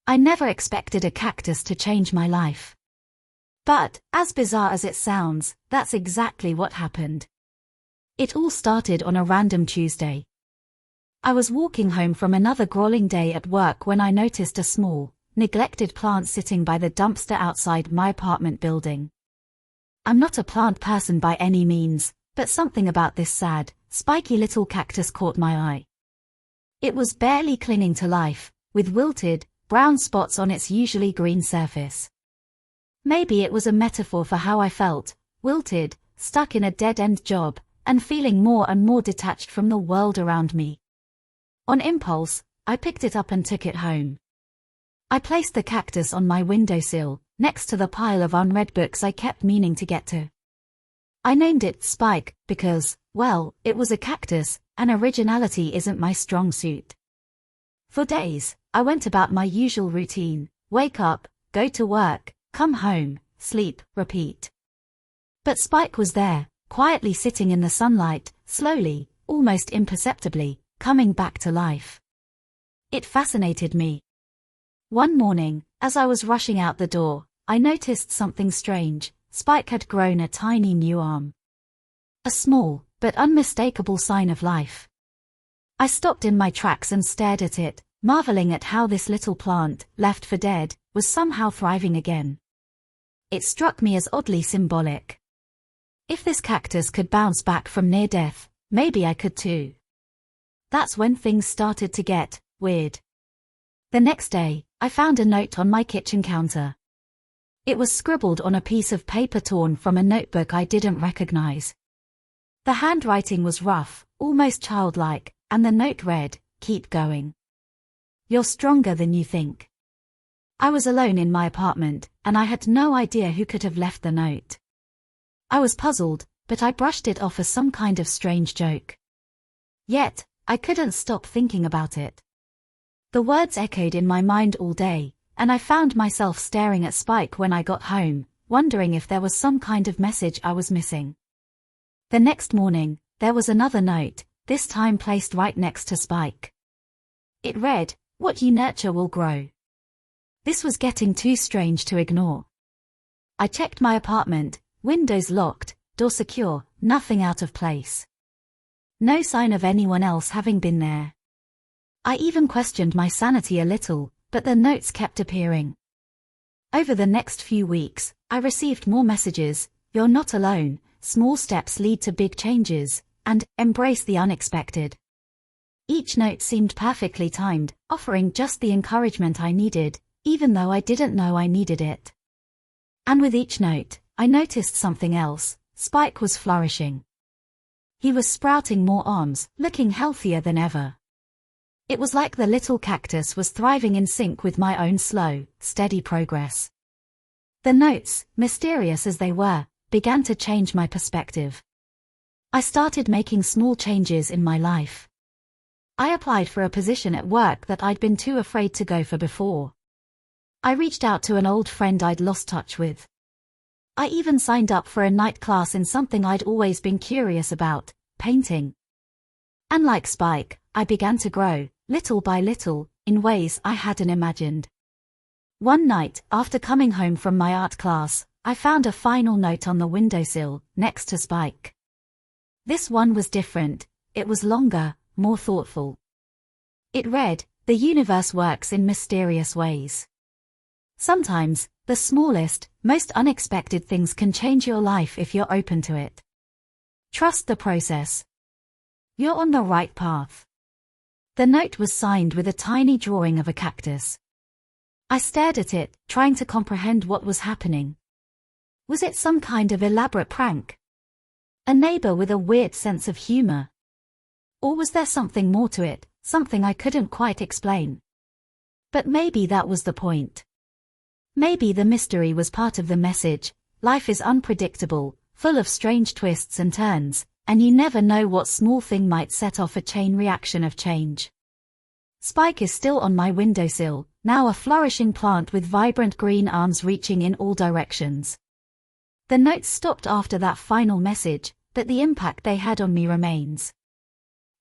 I never expected a cactus to change my life. But, as bizarre as it sounds, that's exactly what happened. It all started on a random Tuesday. I was walking home from another grueling day at work when I noticed a small, neglected plant sitting by the dumpster outside my apartment building. I'm not a plant person by any means, but something about this sad, spiky little cactus caught my eye. It was barely clinging to life, with wilted, brown spots on its usually green surface. Maybe it was a metaphor for how I felt, wilted, stuck in a dead-end job, and feeling more and more detached from the world around me. On impulse, I picked it up and took it home. I placed the cactus on my windowsill, next to the pile of unread books I kept meaning to get to. I named it Spike because, well, it was a cactus, and originality isn't my strong suit. For days, I went about my usual routine: wake up, go to work, come home, sleep, repeat. But Spike was there, quietly sitting in the sunlight, slowly, almost imperceptibly, coming back to life. It fascinated me. One morning, as I was rushing out the door, I noticed something strange. Spike had grown a tiny new arm. A small, but unmistakable sign of life. I stopped in my tracks and stared at it, marveling at how this little plant, left for dead, was somehow thriving again. It struck me as oddly symbolic. If this cactus could bounce back from near death, maybe I could too. That's when things started to get weird. The next day, I found a note on my kitchen counter. It was scribbled on a piece of paper torn from a notebook I didn't recognize. The handwriting was rough, almost childlike, and the note read, "Keep going. You're stronger than you think." I was alone in my apartment, and I had no idea who could have left the note. I was puzzled, but I brushed it off as some kind of strange joke. Yet, I couldn't stop thinking about it. The words echoed in my mind all day, and I found myself staring at Spike when I got home, wondering if there was some kind of message I was missing. The next morning, there was another note, this time placed right next to Spike. It read, "What you nurture will grow." This was getting too strange to ignore. I checked my apartment, windows locked, door secure, nothing out of place. No sign of anyone else having been there. I even questioned my sanity a little, but the notes kept appearing. Over the next few weeks, I received more messages: "You're not alone, small steps lead to big changes," and "Embrace the unexpected." Each note seemed perfectly timed, offering just the encouragement I needed, even though I didn't know I needed it. And with each note, I noticed something else: Spike was flourishing. He was sprouting more arms, looking healthier than ever. It was like the little cactus was thriving in sync with my own slow, steady progress. The notes, mysterious as they were, began to change my perspective. I started making small changes in my life. I applied for a position at work that I'd been too afraid to go for before. I reached out to an old friend I'd lost touch with. I even signed up for a night class in something I'd always been curious about, painting. And like Spike, I began to grow, little by little, in ways I hadn't imagined. One night, after coming home from my art class, I found a final note on the windowsill, next to Spike. This one was different. It was longer, more thoughtful. It read, "The universe works in mysterious ways. Sometimes, the smallest, most unexpected things can change your life if you're open to it. Trust the process. You're on the right path." The note was signed with a tiny drawing of a cactus. I stared at it, trying to comprehend what was happening. Was it some kind of elaborate prank? A neighbor with a weird sense of humor? Or was there something more to it, something I couldn't quite explain? But maybe that was the point. Maybe the mystery was part of the message. Life is unpredictable, full of strange twists and turns, and you never know what small thing might set off a chain reaction of change. Spike is still on my windowsill, now a flourishing plant with vibrant green arms reaching in all directions. The notes stopped after that final message, but the impact they had on me remains.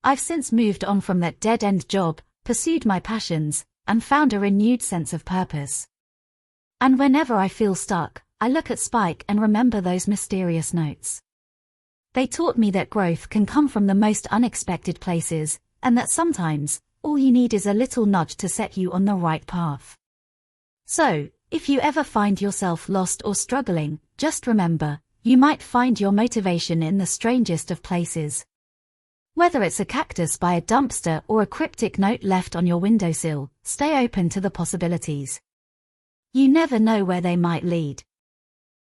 I've since moved on from that dead-end job, pursued my passions, and found a renewed sense of purpose. And whenever I feel stuck, I look at Spike and remember those mysterious notes. They taught me that growth can come from the most unexpected places, and that sometimes, all you need is a little nudge to set you on the right path. So, if you ever find yourself lost or struggling, just remember, you might find your motivation in the strangest of places. Whether it's a cactus by a dumpster or a cryptic note left on your windowsill, stay open to the possibilities. You never know where they might lead.